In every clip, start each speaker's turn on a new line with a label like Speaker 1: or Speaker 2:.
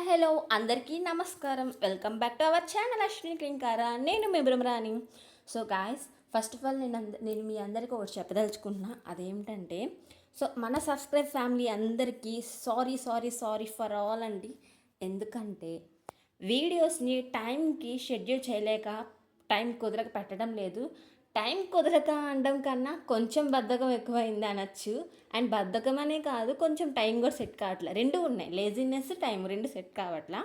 Speaker 1: Hello అందరికీ నమస్కారం. Welcome back to our channel Ashwini Klinkaara. నేను మీ Brahmarani. So guys, first of all నేను మీ అందరికీ ఒకటి చెప్పదలుచుకుంటున్నా. అదేమిటంటే, మన సబ్స్క్రైబ్ ఫ్యామిలీ అందరికీ sorry sorry sorry for all అండి. ఎందుకంటే వీడియోస్ని టైంకి షెడ్యూల్ చేయలేక టైం కుదరక పెట్టడం లేదు. టైం కుదరక అనడం కన్నా కొంచెం బద్ధకం ఎక్కువైంది అనొచ్చు. అండ్ బద్ధకం అనే కాదు, కొంచెం టైం కూడా సెట్ కావట్లే. రెండు ఉన్నాయి, లేజినెస్ టైం రెండు సెట్ కావట్లా.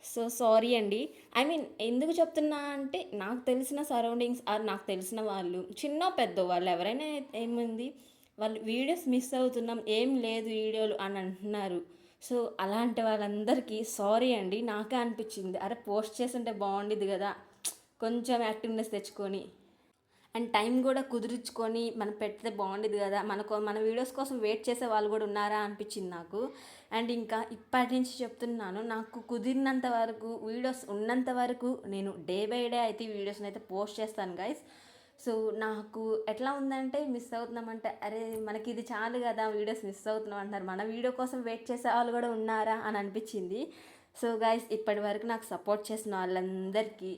Speaker 1: సో సారీ అండి. ఐ మీన్ ఎందుకు చెప్తున్నా అంటే, నాకు తెలిసిన సరౌండింగ్స్ ఆర్ నాకు తెలిసిన వాళ్ళు, చిన్న పెద్ద వాళ్ళు ఎవరైనా ఏముంది, వాళ్ళు వీడియోస్ మిస్ అవుతున్నాం, ఏం లేదు వీడియోలు అని అంటున్నారు. సో అలాంటి వాళ్ళందరికీ సారీ అండి. నాకే అనిపించింది, అరే పోస్ట్ చేస్తుంటే బాగుండేది కదా, కొంచెం యాక్టివ్నెస్ తెచ్చుకొని అండ్ టైం కూడా కుదుర్చుకొని మనం పెడితే బాగుండేది కదా, మన వీడియోస్ కోసం వెయిట్ చేసే వాళ్ళు కూడా ఉన్నారా అనిపించింది నాకు. అండ్ ఇంకా ఇప్పటి నుంచి చెప్తున్నాను, నాకు కుదిరినంత వరకు వీడియోస్ ఉన్నంత వరకు నేను డే బై డే అయితే వీడియోస్ని అయితే పోస్ట్ చేస్తాను గైస్. సో నాకు ఎట్లా ఉందంటే, మిస్ అవుతున్నామంటే అరే మనకి ఇది చాలు కదా, వీడియోస్ మిస్ అవుతున్నాం అంటారు, మన వీడియో కోసం వెయిట్ చేసే వాళ్ళు కూడా ఉన్నారా అని అనిపించింది. సో గైస్, ఇప్పటి వరకు నాకు సపోర్ట్ చేసిన వాళ్ళందరికీ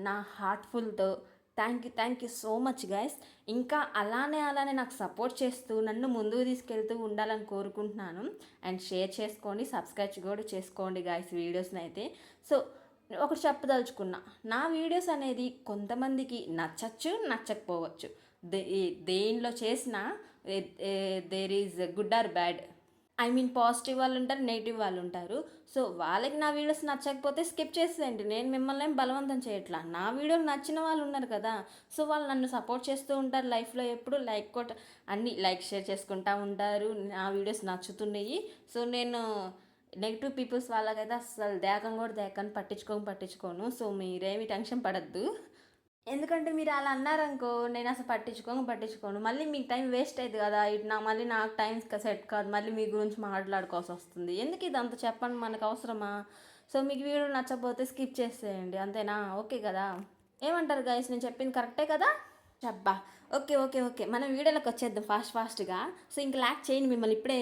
Speaker 1: నా హార్ట్ఫుల్తో thank you so much guys. ఇంకా అలానే నాకు సపోర్ట్ చేస్తూ నన్ను ముందుకు తీసుకెళ్తూ ఉండాలని కోరుకుంటున్నాను. అండ్ షేర్ చేసుకోండి, సబ్స్క్రైబ్ కూడా చేసుకోండి గైస్ వీడియోస్ని అయితే. సో ఒకటి చెప్పదలుచుకున్నా, నా వీడియోస్ అనేది కొంతమందికి నచ్చచ్చు, నచ్చకపోవచ్చు. దేనిలో చేసినా there is good or bad. I mean positive వాళ్ళు ఉంటారు, నెగిటివ్ వాళ్ళు ఉంటారు. సో వాళ్ళకి నా వీడియోస్ నచ్చకపోతే స్కిప్ చేసేయండి. నేను మిమ్మల్ని ఏం బలవంతం చేయట్లా. నా వీడియోలు నచ్చిన వాళ్ళు ఉన్నారు కదా, సో వాళ్ళు నన్ను సపోర్ట్ చేస్తూ ఉంటారు లైఫ్లో. ఎప్పుడు అన్ని లైక్ షేర్ చేసుకుంటూ ఉంటారు, నా వీడియోస్ నచ్చుతున్నాయి. సో నేను నెగిటివ్ పీపుల్స్ వాళ్ళకైతే అసలు దేకం కూడా దేకని పట్టించుకోను. సో మీరేమి టెన్షన్ పడద్దు. ఎందుకంటే మీరు అలా అన్నారనుకో, నేను అసలు పట్టించుకోను, మళ్ళీ మీకు టైం వేస్ట్ అవుతుంది కదా, ఇటు మళ్ళీ నాకు టైం సెట్ కాదు, మళ్ళీ మీ గురించి మాట్లాడుకోవాల్సి వస్తుంది. ఎందుకు ఇదంతా చెప్పండి, మనకు అవసరమా? సో మీకు వీడియో నచ్చకపోతే స్కిప్ చేసేయండి, అంతేనా? ఓకే కదా? ఏమంటారు గైస్, నేను చెప్పింది కరెక్టే కదా? చబ్బా, ఓకే ఓకే ఓకే మనం వీడియోలోకి వచ్చేద్దాం ఫాస్ట్గా. సో ఇంక లాక్ చేయండి, మిమ్మల్ని ఇప్పుడే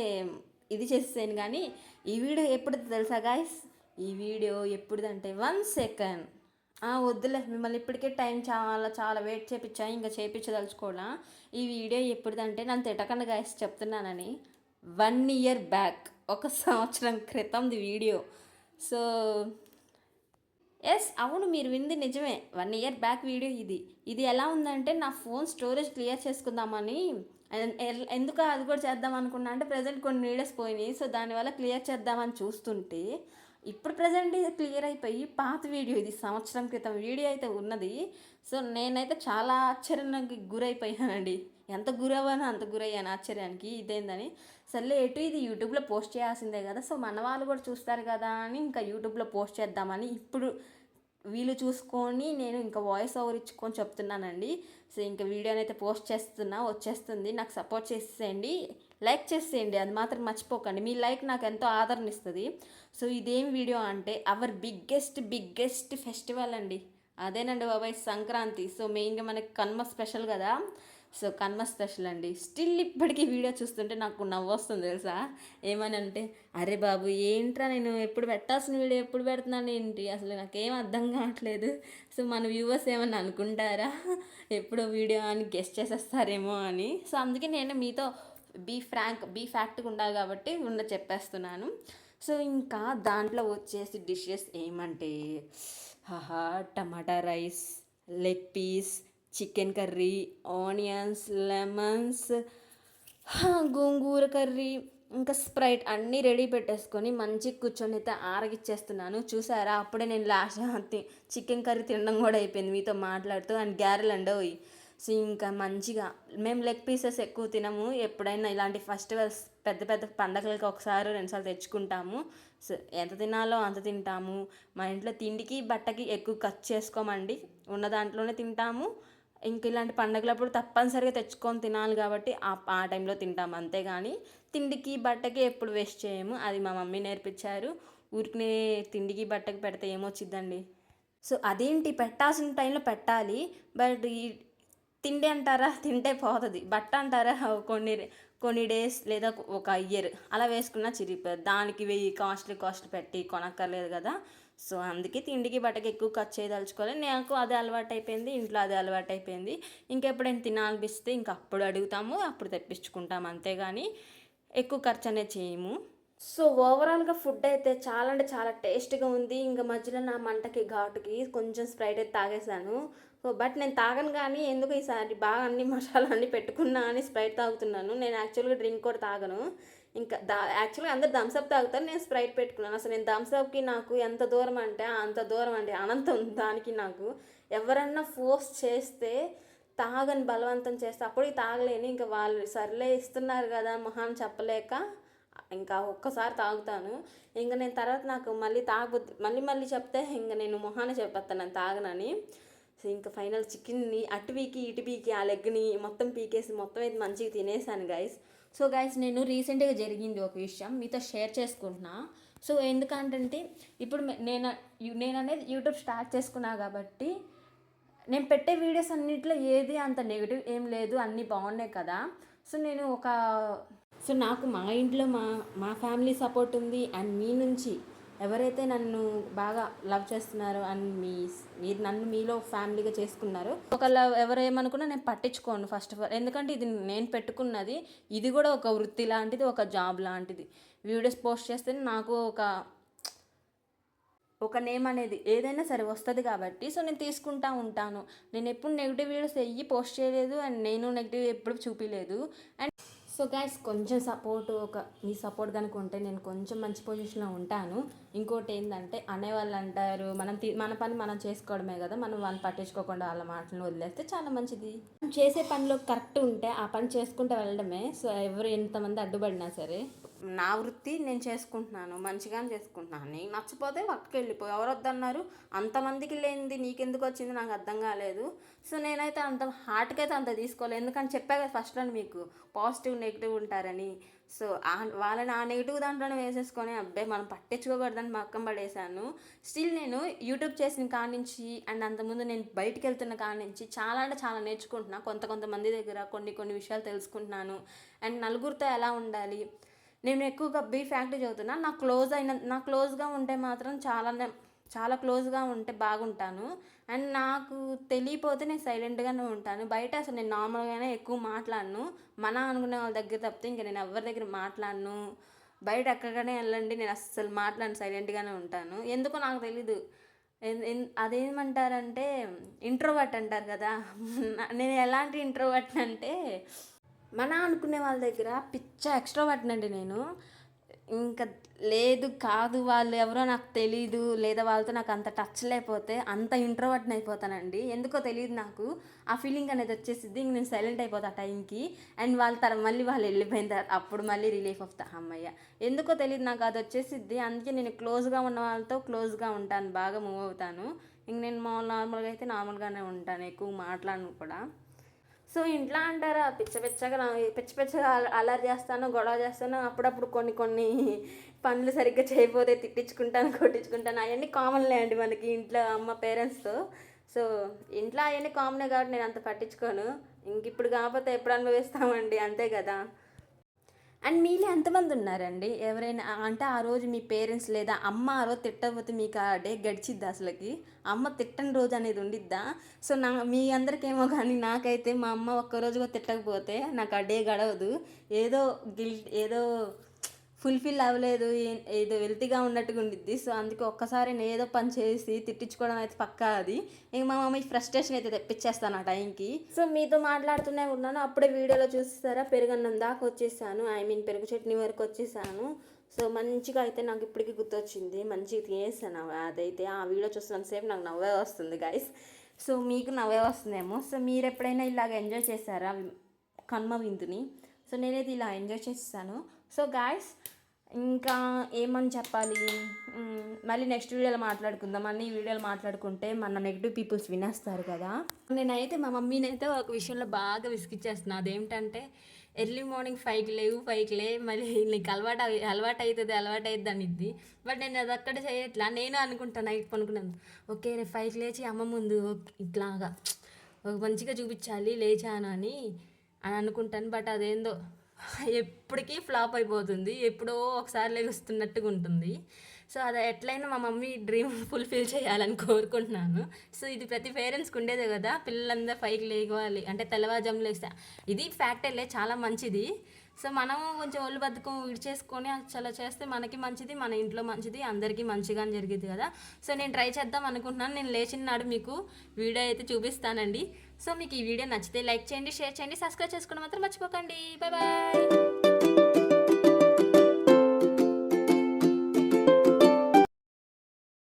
Speaker 1: ఇది చేసేసాను. కానీ ఈ వీడియో ఎప్పుడుది తెలుసా గాయస్? ఈ వీడియో ఎప్పుడుదంటే 1 సెకండ్. వద్దులే, మిమ్మల్ని ఇప్పటికే టైం చాలా చాలా వెయిట్ చేయించా, ఇంకా చేయించదలుచుకోవాలా. ఈ వీడియో ఎప్పుడుదంటే, నన్ను తిట్టకండి గాయస్ చెప్తున్నానని, 1 ఇయర్ బ్యాక్, 1 సంవత్సరం క్రితంది వీడియో. సో ఎస్, అవును, మీరు వింది నిజమే, 1 ఇయర్ బ్యాక్ వీడియో ఇది. ఇది ఎలా ఉందంటే, నా ఫోన్ స్టోరేజ్ క్లియర్ చేసుకుందామని, ఎందుకు అది కూడా చేద్దాం అనుకున్నా అంటే, ప్రజెంట్ కొన్ని వీడియోస్ పోయినాయి. సో దానివల్ల క్లియర్ చేద్దామని చూస్తుంటే, ఇప్పుడు ప్రజెంట్ ఇది క్లియర్ అయిపోయి పాత వీడియో, ఇది సంవత్సరం క్రితం వీడియో అయితే ఉన్నది. సో నేనైతే చాలా ఆశ్చర్యానికి గురైపోయానండి. ఎంత గురవ్వానో అంత గురయ్యాను ఆశ్చర్యానికి, ఇదేందని. సర్లే, ఎటు ఇది యూట్యూబ్లో పోస్ట్ చేయాల్సిందే కదా, సో మన వాళ్ళు కూడా చూస్తారు కదా అని ఇంకా యూట్యూబ్లో పోస్ట్ చేద్దామని ఇప్పుడు వీళ్ళు చూసుకొని నేను ఇంకా వాయిస్ ఓవర్ ఇచ్చుకొని చెప్తున్నానండి. సో ఇంకా వీడియోని అయితే పోస్ట్ చేస్తున్నా, వచ్చేస్తుంది. నాకు సపోర్ట్ చేసేయండి, లైక్ చేసేయండి, అది మాత్రం మర్చిపోకండి. మీ లైక్ నాకు ఎంతో ఆదరణ ఇస్తుంది. సో ఇదేం వీడియో అంటే, అవర్ బిగ్గెస్ట్ ఫెస్టివల్ అండి. అదేనండి బాబాయ్, సంక్రాంతి. సో మెయిన్గా మనకి కనుమ స్పెషల్ కదా. సో కనుమ స్పెషల్ అండి. స్టిల్ ఇప్పటికీ వీడియో చూస్తుంటే నాకు నవ్వు వస్తుంది తెలుసా. ఏమని అంటే, అరే బాబు ఏంట్రా, నేను ఎప్పుడు పెట్టాల్సిన వీడియో ఎప్పుడు పెడుతున్నాను ఏంటి, అసలు నాకేం అర్థం కావట్లేదు. సో మన వ్యూవర్స్ ఏమన్నా అనుకుంటారా, ఎప్పుడో వీడియో అని గెస్ట్ చేసేస్తారేమో అని. సో అందుకే నేను మీతో బీ ఫ్యాక్ట్గా ఉండాలి కాబట్టి చెప్పేస్తున్నాను. సో ఇంకా దాంట్లో వచ్చేసి డిషెస్ ఏమంటే, tomato rice, leg piece, chicken curry, onions, lemons, gongura curry, ఇంకా స్ప్రైట్ అన్నీ రెడీ పెట్టేసుకొని మంచిగా కూర్చొని అయితే ఆరగిచ్చేస్తున్నాను. చూసారా, అప్పుడే నేను లాస్ట్ చికెన్ కర్రీ తినడం కూడా అయిపోయింది మీతో మాట్లాడుతూ. అండ్ గ్యారెల్ అండి. సో ఇంకా మంచిగా మేము లెగ్ పీసెస్ ఎక్కువ తినము, ఎప్పుడైనా ఇలాంటి ఫెస్టివల్స్ పెద్ద పెద్ద పండగలకి 1-2 తెచ్చుకుంటాము. సో ఎంత తినాలో అంత తింటాము. మా ఇంట్లో తిండికి బట్టకి ఎక్కువ ఖర్చు చేసుకోమండి, ఉన్న దాంట్లోనే తింటాము. ఇంక ఇలాంటి పండగలప్పుడు తప్పనిసరిగా తెచ్చుకొని తినాలి కాబట్టి ఆ టైంలో తింటాము, అంతేగాని తిండికి బట్టకి ఎప్పుడు వేస్ట్ చేయము. అది మా మమ్మీ నేర్పించారు. ఊరికి తిండికి బట్టకి పెడితే ఏమొచ్చిద్దండి. సో అదేంటి, పెట్టాల్సిన టైంలో పెట్టాలి, బట్ ఈ తిండి అంటారా, తింటే పోతుంది. బట్ట అంటారా, కొన్ని డేస్ లేదా ఒక ఇయర్ అలా వేసుకున్నా చిరిగిపోయారు. దానికి 1000 కాస్ట్లు పెట్టి కొనక్కర్లేదు కదా. సో అందుకే తిండికి బట్టకి ఎక్కువ ఖర్చు చేయదలుచుకోవాలి. నాకు అదే అలవాటు అయిపోయింది, ఇంట్లో అదే అలవాటు అయిపోయింది. ఇంకెప్పుడైనా తినాలనిపిస్తే ఇంక అప్పుడు అడుగుతాము, అప్పుడు తెప్పించుకుంటాము, అంతేగాని ఎక్కువ ఖర్చు అనేది చేయము. సో ఓవరాల్గా ఫుడ్ అయితే చాలా అంటే చాలా టేస్ట్గా ఉంది. ఇంకా మధ్యలో నా మంటకి ఘాటుకి కొంచెం స్ప్రైట్ అయితే తాగేసాను. సో బట్ నేను తాగను, కానీ ఎందుకు ఈసారి బాగా అన్ని మసాలా అన్నీ పెట్టుకున్నా అని స్ప్రైట్ తాగుతున్నాను. నేను యాక్చువల్గా డ్రింక్ కూడా తాగను. ఇంకా యాక్చువల్గా అందరు థమ్స్అప్ తాగుతారు, నేను స్ప్రైట్ పెట్టుకున్నాను. అసలు నేను థమ్స్అప్కి నాకు ఎంత దూరం అంటే అంత దూరం అండి, అనంతం దానికి నాకు. ఎవరన్నా ఫోర్స్ చేస్తే తాగని బలవంతం చేస్తే అప్పటికి తాగలేని, ఇంకా వాళ్ళు సర్లే ఇస్తున్నారు కదా మొహాన్ని చెప్పలేక ఇంకా ఒక్కసారి తాగుతాను. ఇంకా నేను తర్వాత నాకు మళ్ళీ తాగబుద్ది మళ్ళీ చెప్తే ఇంకా నేను మొహాన్ని చెప్పేస్తాను నేను తాగనని. సో ఇంకా ఫైనల్ చికెన్ని అటు పీకి ఇటు పీకి ఆ లెగ్ని మొత్తం పీకేసి మొత్తం అయితే మంచిగా తినేసాను గైస్. సో గైస్ నేను రీసెంట్గా జరిగింది ఒక విషయం మీతో షేర్ చేసుకుంటున్నా. సో ఎందుకంటే ఇప్పుడు నేను అనేది యూట్యూబ్ స్టార్ట్ చేసుకున్నా కాబట్టి నేను పెట్టే వీడియోస్ అన్నింటిలో ఏది అంత నెగిటివ్ ఏం లేదు, అన్నీ బాగున్నాయి కదా. సో నాకు మా ఇంట్లో మా ఫ్యామిలీ సపోర్ట్ ఉంది. అండ్ మీ నుంచి ఎవరైతే నన్ను బాగా లవ్ చేస్తున్నారో అండ్ మీరు నన్ను మీలో ఫ్యామిలీగా చేసుకున్నారో ఒకళ్ళు ఎవరేమనుకున్నా నేను పట్టించుకోను ఫస్ట్ ఆఫ్ ఆల్. ఎందుకంటే ఇది నేను పెట్టుకున్నది, ఇది కూడా ఒక వృత్తి లాంటిది, ఒక జాబ్ లాంటిది. వీడియోస్ పోస్ట్ చేస్తే నాకు ఒక నేమ్ అనేది ఏదైనా సరే వస్తుంది కాబట్టి సో నేను తీసుకుంటా ఉంటాను. నేను ఎప్పుడు నెగిటివ్ వీడియోస్ పోస్ట్ చేయలేదు అండ్ నేను నెగిటివ్ ఎప్పుడు చూపించలేదు. అండ్ సో గైస్ కొంచెం మీ సపోర్ట్ కనుక ఉంటే నేను కొంచెం మంచి పొజిషన్లో ఉంటాను. ఇంకోటి ఏంటంటే అనేవాళ్ళు అంటారు మన పని మనం చేసుకోవడమే కదా, మనం వాళ్ళని పట్టించుకోకుండా వాళ్ళ మాటలను వదిలేస్తే చాలా మంచిది. చేసే పనిలో కరెక్ట్ ఉంటే ఆ పని చేసుకుంటూ వెళ్ళడమే. సో ఎవరు ఎంతమంది అడ్డుపడినా సరే నా వృత్తి నేను చేసుకుంటున్నాను, మంచిగానే చేసుకుంటున్నాను. నీకు నచ్చపోతే పక్కకి వెళ్ళిపోయి ఎవరు వద్దన్నారు. అంతమందికి లేనిది నీకెందుకు వచ్చింది నాకు అర్థం కాలేదు. సో నేనైతే అంత హార్ట్కి అయితే అంత తీసుకోలేదు, ఎందుకంటే చెప్పా కదా ఫస్ట్లో మీకు పాజిటివ్ నెగిటివ్ ఉంటారని. సో వాళ్ళని ఆ నెగిటివ్ దాంట్లోనే వేసేసుకొని అబ్బాయి మనం పట్టించుకోకూడదని పక్కన పడేశాను. స్టిల్ నేను యూట్యూబ్ చేసిన కాడి నుంచి అండ్ అంతకుముందు నేను బయటికి వెళ్తున్న కాడి నుంచి చాలా అంటే చాలా నేర్చుకుంటున్నాను. కొంతమంది దగ్గర కొన్ని విషయాలు తెలుసుకుంటున్నాను. అండ్ నలుగురితో ఎలా ఉండాలి, నేను ఎక్కువగా ఫ్యాక్టరీ చదువుతున్నా. నా క్లోజ్గా ఉంటే మాత్రం చాలా క్లోజ్గా ఉంటే బాగుంటాను. అండ్ నాకు తెలియపోతే నేను సైలెంట్గానే ఉంటాను. బయట అసలు నేను నార్మల్గానే ఎక్కువ మాట్లాడను, అనుకునే వాళ్ళ దగ్గర తప్పితే ఇంకా నేను ఎవరి దగ్గర మాట్లాడను. బయట ఎక్కడికైనా వెళ్ళండి నేను అస్సలు మాట్లాడను, సైలెంట్గానే ఉంటాను. ఎందుకో నాకు తెలీదు. అదేమంటారంటే ఇంట్రోవర్ట్ అంటారు కదా. నేను ఎలాంటి ఇంట్రోవర్ట్ అంటే అనుకునే వాళ్ళ దగ్గర ఎక్స్ట్రోవర్ట్ అండి నేను. ఇంకా కాదు వాళ్ళు ఎవరో నాకు తెలీదు, లేదా వాళ్ళతో నాకు అంత టచ్ లేకపోతే అంత ఇంట్రోవర్ట్ని అయిపోతానండి. ఎందుకో తెలియదు నాకు ఆ ఫీలింగ్ అనేది వచ్చేసిద్ది. ఇంక నేను సైలెంట్ అయిపోతా ఆ టైంకి. అండ్ మళ్ళీ వాళ్ళు వెళ్ళిపోయిన తర్వాత అప్పుడు మళ్ళీ రిలీఫ్ అవుతా, అమ్మయ్య. ఎందుకో తెలియదు నాకు అది వచ్చేసిద్ది. అందుకే నేను క్లోజ్గా ఉన్న వాళ్ళతో క్లోజ్గా ఉంటాను, బాగా మూవ్ అవుతాను. ఇంక నేను నార్మల్గా అయితే నార్మల్గానే ఉంటాను, ఎక్కువ మాట్లాడను కూడా. సో ఇంట్లో అంటారా పిచ్చగా అల్లరి చేస్తాను, గొడవ చేస్తాను. అప్పుడప్పుడు కొన్ని పనులు సరిగ్గా చేయకపోతే తిట్టించుకుంటాను, కొట్టించుకుంటాను. అవన్నీ కామన్లే అండి మనకి ఇంట్లో అమ్మ పేరెంట్స్తో. సో ఇంట్లో అవన్నీ కామనే కాబట్టి నేను అంత పట్టించుకోను. ఇంక ఇప్పుడు కాకపోతే ఎప్పుడు అనుభవిస్తామండి, అంతే కదా. అండ్ మీలో ఎంతమంది ఉన్నారండి ఎవరైనా అంటే ఆ రోజు మీ పేరెంట్స్ లేదా అమ్మ ఆ రోజు తిట్టకపోతే మీకు ఆ డే గడిచిద్దా అసలుకి? అమ్మ తిట్టని రోజు అనేది ఉండిద్దా? సో మీ అందరికేమో కానీ నాకైతే మా అమ్మ ఒక్కరోజుగా తిట్టకపోతే నాకు ఆ డే గడవదు. ఏదో ఫుల్ఫిల్ అవ్వలేదు, ఏదో వెల్తీగా ఉన్నట్టుగా ఉండిద్ది. సో అందుకే ఒక్కసారి నేను ఏదో పని చేసి తిట్టించుకోవడం అయితే పక్కా అది. ఇంక మా మమ్మీ ఫ్రస్ట్రేషన్ అయితే తెప్పించేస్తాను ఆ టైంకి. సో మీతో మాట్లాడుతూనే ఉన్నాను, అప్పుడే వీడియోలో చూస్తారా పెరుగన్నం దాకా వచ్చేసాను, పెరుగు చట్నీ వరకు వచ్చేసాను. సో మంచిగా అయితే నాకు ఇప్పటికీ గుర్తొచ్చింది, మంచిగా తినేసాను. అదైతే ఆ వీడియో చూస్తున్నంతసేపు నాకు నవ్వే వస్తుంది గైస్. సో మీకు నవ్వే వస్తుందేమో. సో మీరు ఎప్పుడైనా ఇలాగ ఎంజాయ్ చేశారా కనుమ విందుని? సో నేనైతే ఇలా ఎంజాయ్ చేస్తాను. సో గాయస్ ఇంకా ఏమని చెప్పాలి, మళ్ళీ నెక్స్ట్ వీడియోలో మాట్లాడుకుందాం. అన్ని వీడియోలు మాట్లాడుకుంటే మన నెగిటివ్ పీపుల్స్ వినేస్తారు కదా. నేనైతే మా మమ్మీని అయితే ఒక విషయంలో బాగా విసిగిచ్చేస్తున్నాను. అదేమిటంటే ఎర్లీ మార్నింగ్ 5కి లేవు, 5కి లే, మళ్ళీ నీకు అలవాటు అవుతుంది అనిద్ది. బట్ నేను అది అక్కడ చేయట్లా. నేను అనుకుంటాను నైట్ పనుకున్నాను, ఓకే రేపు 5కి లేచి అమ్మ ముందు ఇట్లాగా మంచిగా చూపించాలి లేచాను అని అనుకుంటాను. బట్ అదేందో
Speaker 2: ఎప్పటికీ ఫ్లాప్ అయిపోతుంది. ఎప్పుడో ఒకసారి లెగుస్తున్నట్టుగా ఉంటుంది. సో అది ఎట్లయినా మా మమ్మీ డ్రీమ్ ఫుల్ఫిల్ చేయాలని కోరుకుంటున్నాను. సో ఇది ప్రతి పేరెంట్స్కి ఉండేదే కదా, పిల్లలందరూ 5కి లేవాలి అంటే తెల్లవారుజామున లేస్తా. ఇది ఫ్యాక్టర్లే, చాలా మంచిది. సో మనం కొంచెం ఒళ్ళు బద్ధకం విడిచేసుకొని అలా చేస్తే మనకి మంచిది, మన ఇంట్లో మంచిది, అందరికీ మంచిగానే జరిగింది కదా. సో నేను ట్రై చేద్దాం అనుకుంటున్నాను. నేను లేచిన నాడు మీకు వీడియో అయితే చూపిస్తానండి. సో మీకు ఈ వీడియో నచ్చితే లైక్ చేయండి, షేర్ చేయండి, సబ్స్క్రైబ్ చేసుకోవడం మాత్రం మర్చిపోకండి. Bye bye.